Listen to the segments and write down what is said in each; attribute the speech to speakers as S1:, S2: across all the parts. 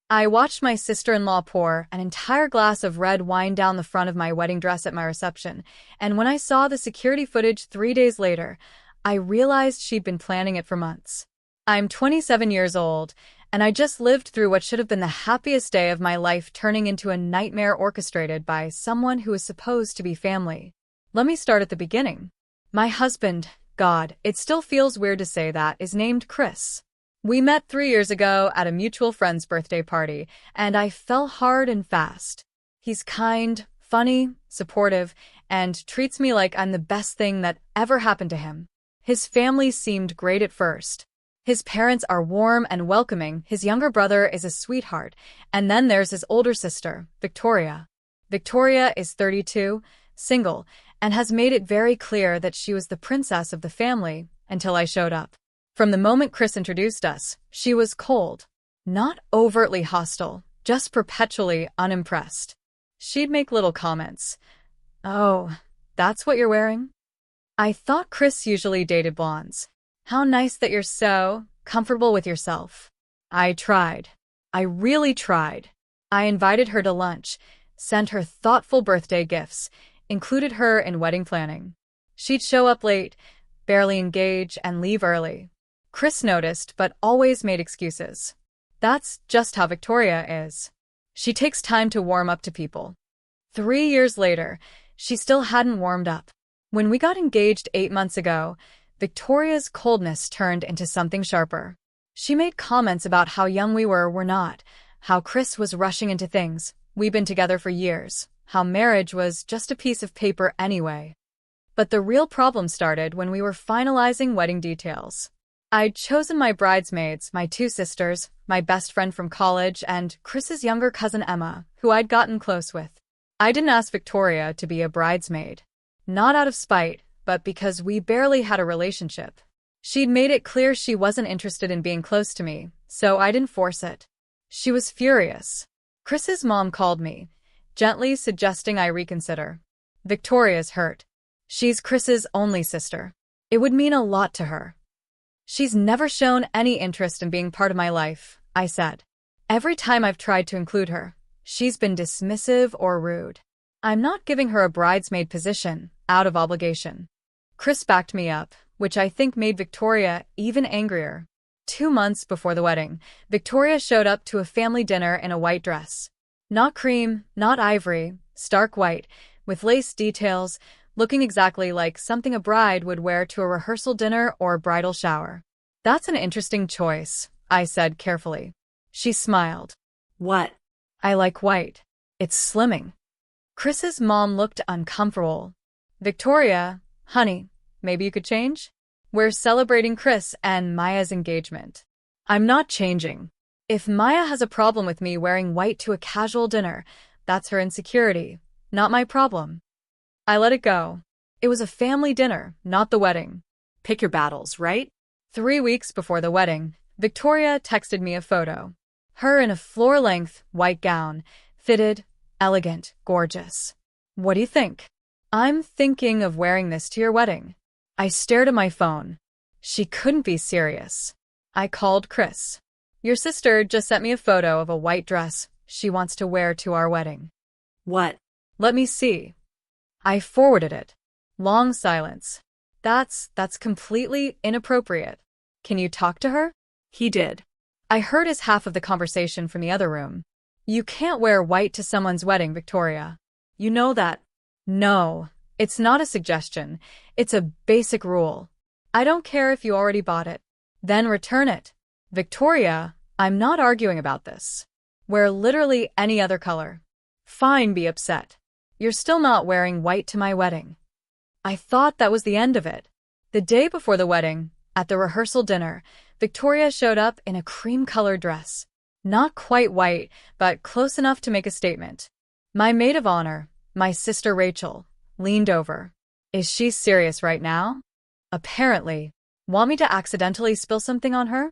S1: I watched my sister-in-law pour an entire glass of red wine down the front of my wedding dress at my reception, and when I saw the security footage 3 days later, I realized she'd been planning it for months. I'm 27 years old, and I just lived through what should have been the happiest day of my life turning into a nightmare orchestrated by someone who was supposed to be family. Let me start at the beginning. My husband, God, it still feels weird to say that, is named Chris. We met 3 years ago at a mutual friend's birthday party, and I fell hard and fast. He's kind, funny, supportive, and treats me like I'm the best thing that ever happened to him. His family seemed great at first. His parents are warm and welcoming, his younger brother is a sweetheart, and then there's his older sister, Victoria. Victoria is 32, single, and has made it very clear that she was the princess of the family until I showed up. From the moment Chris introduced us, she was cold. Not overtly hostile, just perpetually unimpressed. She'd make little comments. "Oh, that's what you're wearing?" "I thought Chris usually dated blondes. How nice that you're so comfortable with yourself." I tried. I really tried. I invited her to lunch, sent her thoughtful birthday gifts, included her in wedding planning. She'd show up late, barely engage, and leave early. Chris noticed, but always made excuses. That's just how Victoria is. She takes time to warm up to people. 3 years later, she still hadn't warmed up. When we got engaged 8 months ago, Victoria's coldness turned into something sharper. She made comments about how young we were not, how Chris was rushing into things. We'd been together for years, how marriage was just a piece of paper anyway. But the real problem started when we were finalizing wedding details. I'd chosen my bridesmaids, my two sisters, my best friend from college, and Chris's younger cousin Emma, who I'd gotten close with. I didn't ask Victoria to be a bridesmaid. Not out of spite, but because we barely had a relationship. She'd made it clear she wasn't interested in being close to me, so I didn't force it. She was furious. Chris's mom called me, gently suggesting I reconsider. Victoria's hurt. She's Chris's only sister. It would mean a lot to her. "She's never shown any interest in being part of my life," I said. "Every time I've tried to include her, she's been dismissive or rude. I'm not giving her a bridesmaid position, out of obligation." Chris backed me up, which I think made Victoria even angrier. 2 months before the wedding, Victoria showed up to a family dinner in a white dress. Not cream, not ivory, stark white, with lace details, looking exactly like something a bride would wear to a rehearsal dinner or bridal shower. "That's an interesting choice," I said carefully. She smiled.
S2: "What?"
S1: "I like white. It's slimming." Chris's mom looked uncomfortable. "Victoria, honey, maybe you could change? We're celebrating Chris and Maya's engagement." "I'm not changing. If Maya has a problem with me wearing white to a casual dinner, that's her insecurity, not my problem." I let it go. It was a family dinner, not the wedding.
S2: Pick your battles, right?
S1: 3 weeks before the wedding, Victoria texted me a photo. Her in a floor-length white gown, fitted, elegant, gorgeous. "What do you think?" "I'm thinking of wearing this to your wedding." I stared at my phone. She couldn't be serious. I called Chris. "Your sister just sent me a photo of a white dress she wants to wear to our wedding."
S2: "What?"
S1: "Let me see." I forwarded it. Long silence. That's completely inappropriate. Can you talk to her?"
S2: He did.
S1: I heard his half of the conversation from the other room. "You can't wear white to someone's wedding, Victoria.
S2: You know that."
S1: "No, it's not a suggestion. It's a basic rule. I don't care if you already bought it. Then return it." "Victoria, I'm not arguing about this. Wear literally any other color." "Fine, be upset. You're still not wearing white to my wedding." I thought that was the end of it. The day before the wedding, at the rehearsal dinner, Victoria showed up in a cream-colored dress. Not quite white, but close enough to make a statement. My maid of honor, my sister Rachel, leaned over. Is she serious right now? Apparently. Want me to accidentally spill something on her?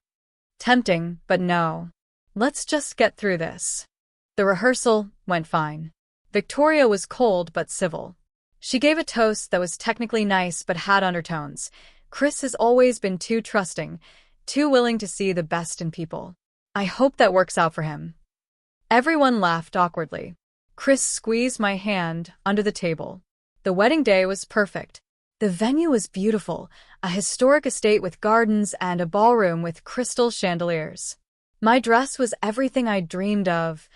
S1: Tempting, but no. Let's just get through this. The rehearsal went fine. Victoria was cold but civil. She gave a toast that was technically nice but had undertones. Chris has always been too trusting, too willing to see the best in people. I hope that works out for him. Everyone laughed awkwardly. Chris squeezed my hand under the table. The wedding day was perfect. The venue was beautiful, a historic estate with gardens and a ballroom with crystal chandeliers. My dress was everything I dreamed of.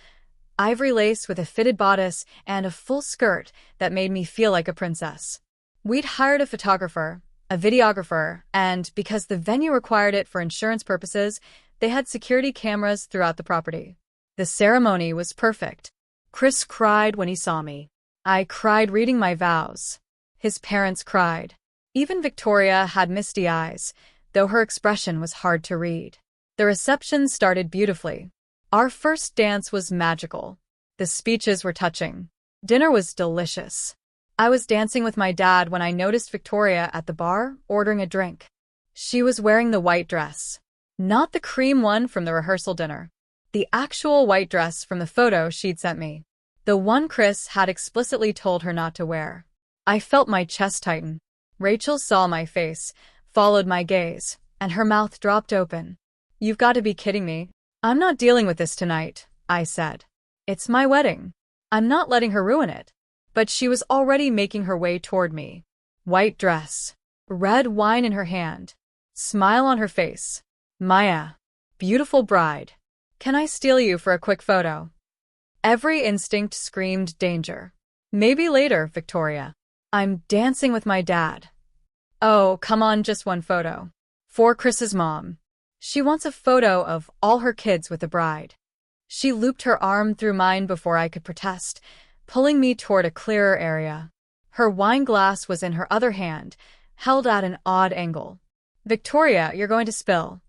S1: Ivory lace with a fitted bodice and a full skirt that made me feel like a princess. We'd hired a photographer, a videographer, and because the venue required it for insurance purposes, they had security cameras throughout the property. The ceremony was perfect.
S2: Chris cried when he saw me.
S1: I cried reading my vows. His parents cried. Even Victoria had misty eyes, though her expression was hard to read. The reception started beautifully. Our first dance was magical. The speeches were touching. Dinner was delicious. I was dancing with my dad when I noticed Victoria at the bar, ordering a drink. She was wearing the white dress. Not the cream one from the rehearsal dinner. The actual white dress from the photo she'd sent me. The one Chris had explicitly told her not to wear. I felt my chest tighten. Rachel saw my face, followed my gaze, and her mouth dropped open. "You've got to be kidding me. I'm not dealing with this tonight," I said. "It's my wedding. I'm not letting her ruin it." But she was already making her way toward me. White dress, red wine in her hand, smile on her face. "Maya, beautiful bride. Can I steal you for a quick photo?" Every instinct screamed danger. "Maybe later, Victoria. I'm dancing with my dad." "Oh, come on, just one photo." For Chris's mom. She wants a photo of all her kids with the bride. She looped her arm through mine before I could protest, pulling me toward a clearer area. Her wine glass was in her other hand, held at an odd angle. "Victoria, you're going to spill."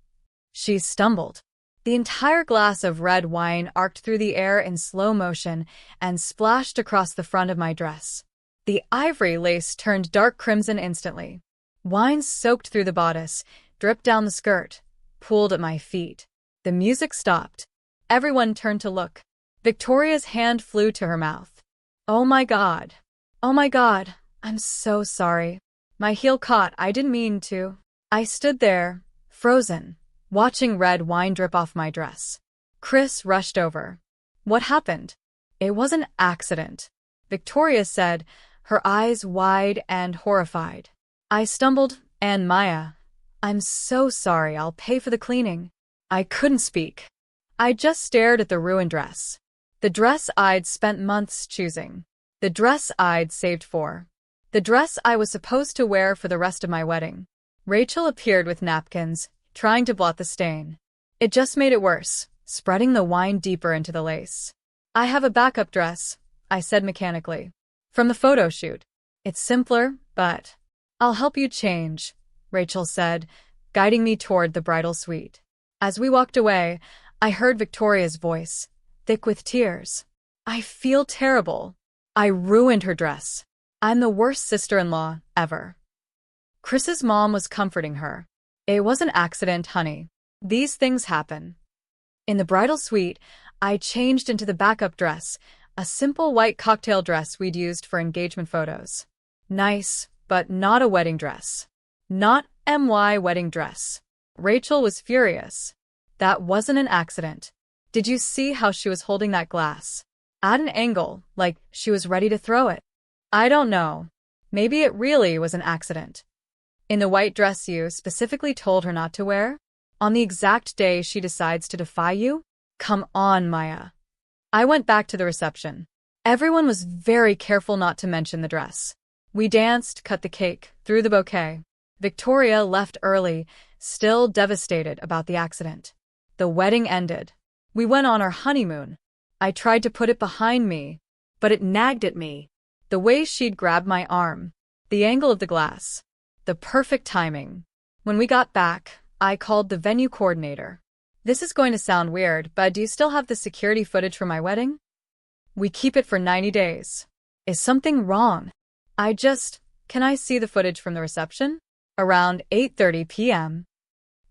S1: She stumbled. The entire glass of red wine arced through the air in slow motion and splashed across the front of my dress. The ivory lace turned dark crimson instantly. Wine soaked through the bodice, dripped down the skirt, pooled at my feet. The music stopped. Everyone turned to look. Victoria's hand flew to her mouth. "Oh my God. Oh my God. I'm so sorry. My heel caught. I didn't mean to." I stood there, frozen, watching red wine drip off my dress. Chris rushed over. "What happened?" "It was an accident," Victoria said, her eyes wide and horrified. I stumbled, "And Maya, I'm so sorry. I'll pay for the cleaning." I couldn't speak. I just stared at the ruined dress. The dress I'd spent months choosing. The dress I'd saved for. The dress I was supposed to wear for the rest of my wedding. Rachel appeared with napkins, trying to blot the stain. It just made it worse, spreading the wine deeper into the lace. "I have a backup dress," I said mechanically. "From the photo shoot. It's simpler, but..." "I'll help you change," Rachel said, guiding me toward the bridal suite. As we walked away, I heard Victoria's voice, thick with tears. "I feel terrible. I ruined her dress. I'm the worst sister-in-law ever." Chris's mom was comforting her. "It was an accident, honey. These things happen." In the bridal suite, I changed into the backup dress, a simple white cocktail dress we'd used for engagement photos. Nice, but not a wedding dress. Not my wedding dress. Rachel was furious. "That wasn't an accident. Did you see how she was holding that glass? At an angle, like she was ready to throw it." "I don't know. Maybe it really was an accident." "In the white dress you specifically told her not to wear? On the exact day she decides to defy you? Come on, Maya." I went back to the reception. Everyone was very careful not to mention the dress. We danced, cut the cake, threw the bouquet. Victoria left early, still devastated about the accident. The wedding ended. We went on our honeymoon. I tried to put it behind me, but it nagged at me. The way she'd grabbed my arm, the angle of the glass, the perfect timing. When we got back, I called the venue coordinator. "This is going to sound weird, but do you still have the security footage from my wedding? We keep it for 90 days. Is something wrong? Can I see the footage from the reception?" Around 8:30 p.m.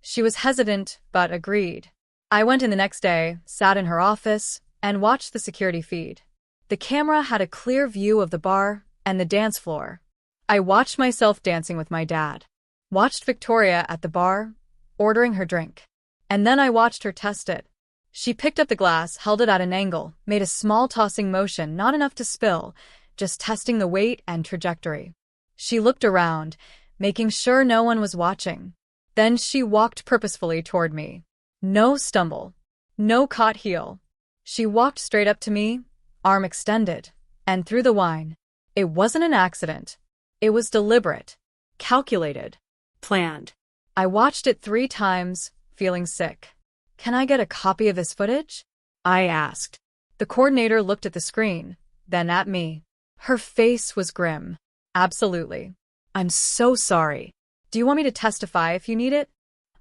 S1: She was hesitant, but agreed. I went in the next day, sat in her office, and watched the security feed. The camera had a clear view of the bar and the dance floor. I watched myself dancing with my dad. Watched Victoria at the bar, ordering her drink. And then I watched her test it. She picked up the glass, held it at an angle, made a small tossing motion, not enough to spill, just testing the weight and trajectory. She looked around, making sure no one was watching. Then she walked purposefully toward me. No stumble. No caught heel. She walked straight up to me, arm extended, and threw the wine. It wasn't an accident. It was deliberate, calculated, planned. I watched it 3 times, feeling sick. "Can I get a copy of this footage?" I asked. The coordinator looked at the screen, then at me. Her face was grim. "Absolutely. I'm so sorry. Do you want me to testify if you need it?"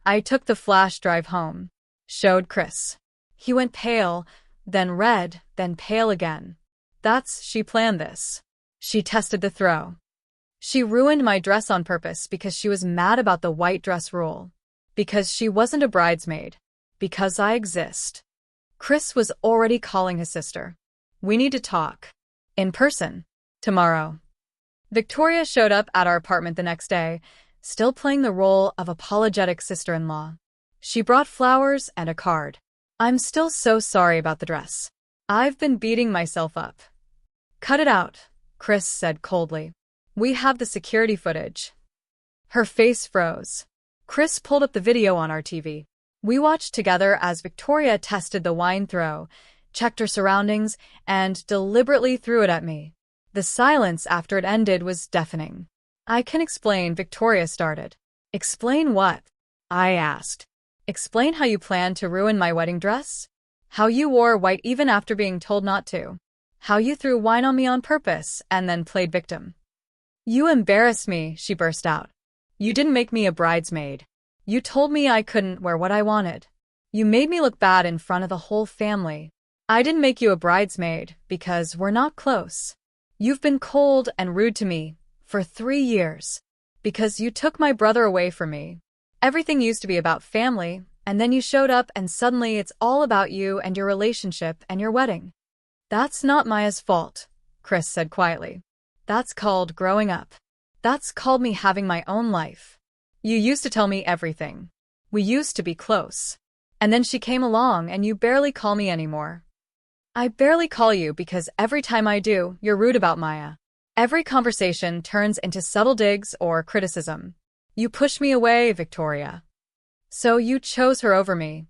S1: I took the flash drive home. Showed Chris. He went pale, then red, then pale again. She planned this. She tested the throw. She ruined my dress on purpose because she was mad about the white dress rule. Because she wasn't a bridesmaid. Because I exist. Chris was already calling his sister. "We need to talk. In person. Tomorrow." Victoria showed up at our apartment the next day, still playing the role of apologetic sister-in-law. She brought flowers and a card. "I'm still so sorry about the dress. I've been beating myself up." "Cut it out," Chris said coldly. "We have the security footage." Her face froze. Chris pulled up the video on our TV. We watched together as Victoria tested the wine throw, checked her surroundings, and deliberately threw it at me. The silence after it ended was deafening. "I can explain," Victoria started. "Explain what?" I asked. "Explain how you planned to ruin my wedding dress? How you wore white even after being told not to? How you threw wine on me on purpose and then played victim?" "You embarrassed me," she burst out. "You didn't make me a bridesmaid. You told me I couldn't wear what I wanted. You made me look bad in front of the whole family. I didn't make you a bridesmaid because we're not close. You've been cold and rude to me for 3 years because you took my brother away from me. Everything used to be about family, and then you showed up and suddenly it's all about you and your relationship and your wedding." "That's not Maya's fault," Chris said quietly. "That's called growing up. That's called me having my own life. You used to tell me everything. We used to be close. And then she came along and you barely call me anymore." "I barely call you because every time I do, you're rude about Maya. Every conversation turns into subtle digs or criticism. You push me away, Victoria. So you chose her over me."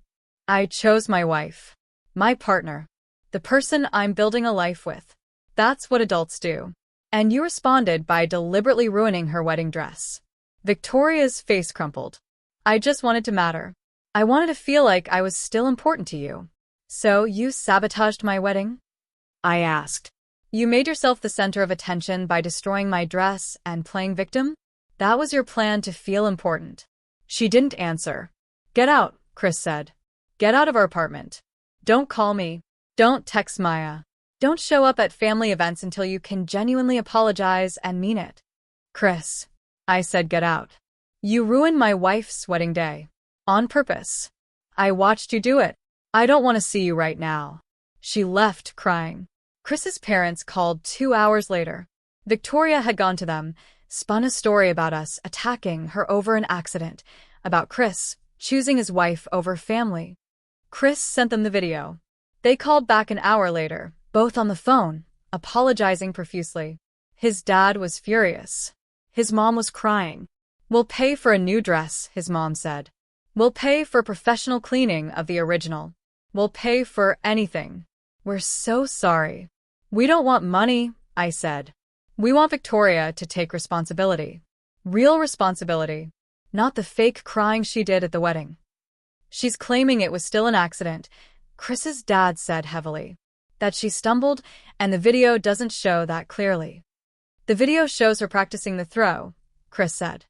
S1: "I chose my wife. My partner. The person I'm building a life with. That's what adults do. And you responded by deliberately ruining her wedding dress." Victoria's face crumpled. "I just wanted to matter. I wanted to feel like I was still important to you. So you sabotaged my wedding?" I asked. "You made yourself the center of attention by destroying my dress and playing victim? That was your plan to feel important." She didn't answer. "Get out," Chris said. "Get out of our apartment. Don't call me. Don't text Maya. Don't show up at family events until you can genuinely apologize and mean it." "Chris," I said, "get out. You ruined my wife's wedding day. On purpose. I watched you do it. I don't want to see you right now." She left, crying. Chris's parents called 2 hours later. Victoria had gone to them, spun a story about us attacking her over an accident, about Chris choosing his wife over family. Chris sent them the video. They called back an hour later, both on the phone, apologizing profusely. His dad was furious. His mom was crying. "We'll pay for a new dress," his mom said. "We'll pay for professional cleaning of the original. We'll pay for anything. We're so sorry." "We don't want money," I said. "We want Victoria to take responsibility. Real responsibility. Not the fake crying she did at the wedding." "She's claiming it was still an accident," Chris's dad said heavily. "That she stumbled, and the video doesn't show that clearly." "The video shows her practicing the throw," Chris said.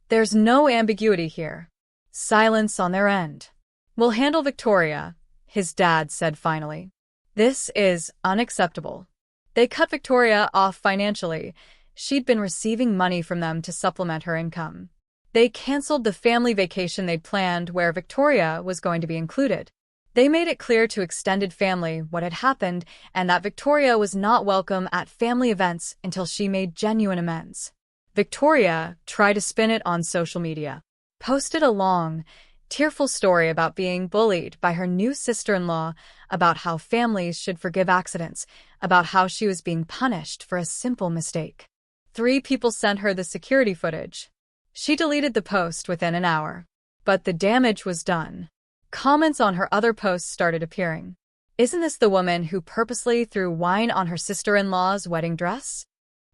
S1: "There's no ambiguity here." Silence on their end. "We'll handle Victoria," his dad said finally. "This is unacceptable." They cut Victoria off financially. She'd been receiving money from them to supplement her income. They canceled the family vacation they'd planned where Victoria was going to be included. They made it clear to extended family what had happened and that Victoria was not welcome at family events until she made genuine amends. Victoria tried to spin it on social media, posted a long, Tearful story about being bullied by her new sister-in-law, about how families should forgive accidents, about how she was being punished for a simple mistake. 3 people sent her the security footage. She deleted the post within an hour. But the damage was done. Comments on her other posts started appearing. Isn't this the woman who purposely threw wine on her sister-in-law's wedding dress?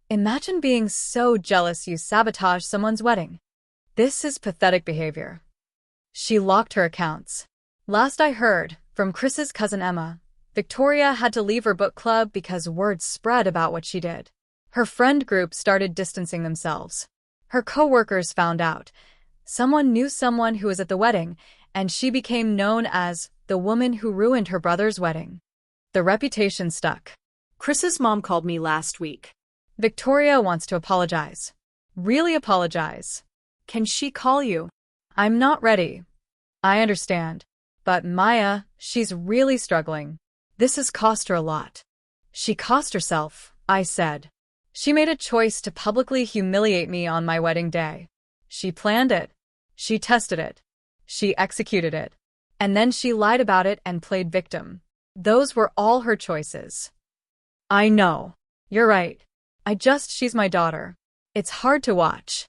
S1: Imagine being so jealous you sabotage someone's wedding. This is pathetic behavior. She locked her accounts. Last I heard, from Chris's cousin Emma, Victoria had to leave her book club because word spread about what she did. Her friend group started distancing themselves. Her co-workers found out. Someone knew someone who was at the wedding, and she became known as the woman who ruined her brother's wedding. The reputation stuck.
S2: Chris's mom called me last week.
S1: Victoria wants to apologize. Really apologize.
S2: Can she call you?
S1: I'm not ready. I understand. But Maya, she's really struggling. This has cost her a lot. She cost herself, I said. She made a choice to publicly humiliate me on my wedding day. She planned it. She tested it. She executed it. And then she lied about it and played victim. Those were all her choices. I know. You're right. She's my daughter. It's hard to watch.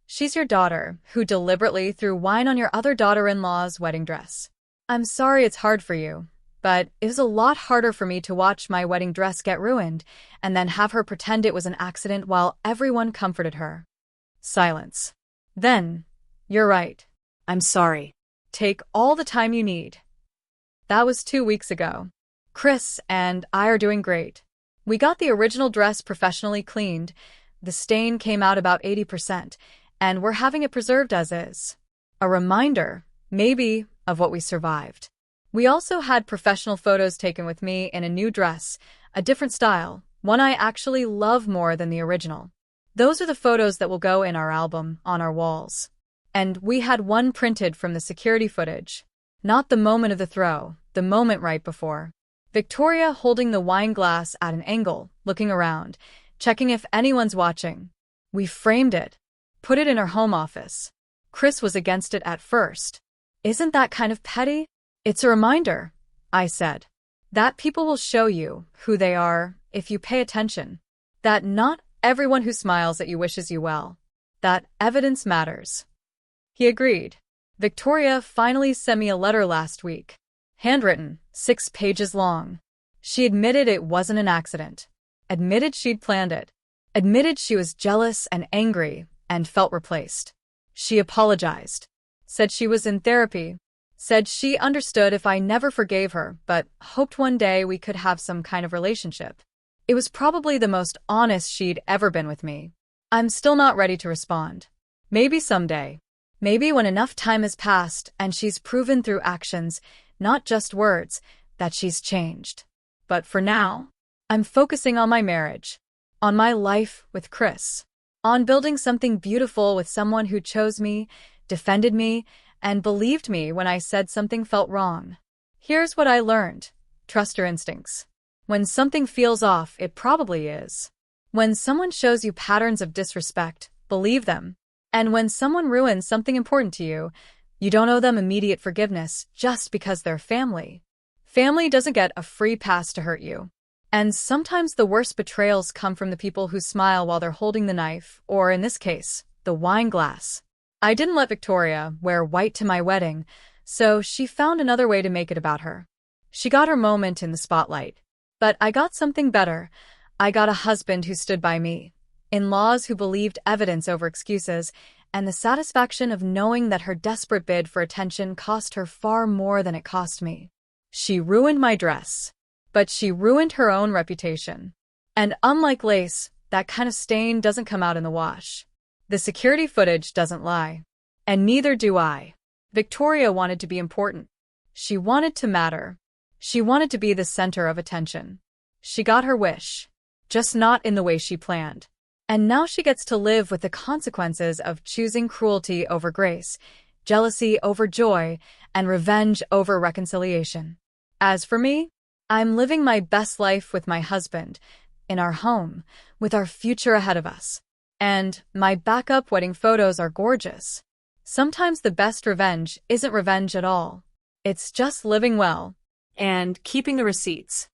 S1: She's your daughter, who deliberately threw wine on your other daughter-in-law's wedding dress. I'm sorry it's hard for you, but it is a lot harder for me to watch my wedding dress get ruined and then have her pretend it was an accident while everyone comforted her. Silence. Then, you're right.
S2: I'm sorry.
S1: Take all the time you need. That was 2 weeks ago. Chris and I are doing great. We got the original dress professionally cleaned. The stain came out about 80%, and we're having it preserved as is. A reminder, maybe, of what we survived. We also had professional photos taken with me in a new dress, a different style, one I actually love more than the original. Those are the photos that will go in our album, on our walls. And we had one printed from the security footage. Not the moment of the throw, the moment right before. Victoria holding the wine glass at an angle, looking around, checking if anyone's watching. We framed it, put it in her home office. Chris was against it at first. Isn't that kind of petty? It's a reminder, I said, that people will show you who they are if you pay attention. That not everyone who smiles at you wishes you well. That evidence matters. He agreed. Victoria finally sent me a letter last week. Handwritten, 6 pages long. She admitted it wasn't an accident. Admitted she'd planned it. Admitted she was jealous and angry and felt replaced. She apologized. Said she was in therapy. Said she understood if I never forgave her, but hoped one day we could have some kind of relationship. It was probably the most honest she'd ever been with me. I'm still not ready to respond. Maybe someday. Maybe when enough time has passed and she's proven through actions, not just words, that she's changed. But for now, I'm focusing on my marriage, on my life with Chris, on building something beautiful with someone who chose me, defended me, and believed me when I said something felt wrong. Here's what I learned. Trust your instincts. When something feels off, it probably is. When someone shows you patterns of disrespect, believe them. And when someone ruins something important to you, you don't owe them immediate forgiveness just because they're family. Family doesn't get a free pass to hurt you. And sometimes the worst betrayals come from the people who smile while they're holding the knife, or in this case, the wine glass. I didn't let Victoria wear white to my wedding, so she found another way to make it about her. She got her moment in the spotlight. But I got something better. I got a husband who stood by me, in-laws who believed evidence over excuses, and the satisfaction of knowing that her desperate bid for attention cost her far more than it cost me. She ruined my dress, but she ruined her own reputation. And unlike lace, that kind of stain doesn't come out in the wash. The security footage doesn't lie. And neither do I. Victoria wanted to be important. She wanted to matter. She wanted to be the center of attention. She got her wish, just not in the way she planned. And now she gets to live with the consequences of choosing cruelty over grace, jealousy over joy, and revenge over reconciliation. As for me, I'm living my best life with my husband, in our home, with our future ahead of us. And my backup wedding photos are gorgeous. Sometimes the best revenge isn't revenge at all. It's just living well.
S2: And keeping the receipts.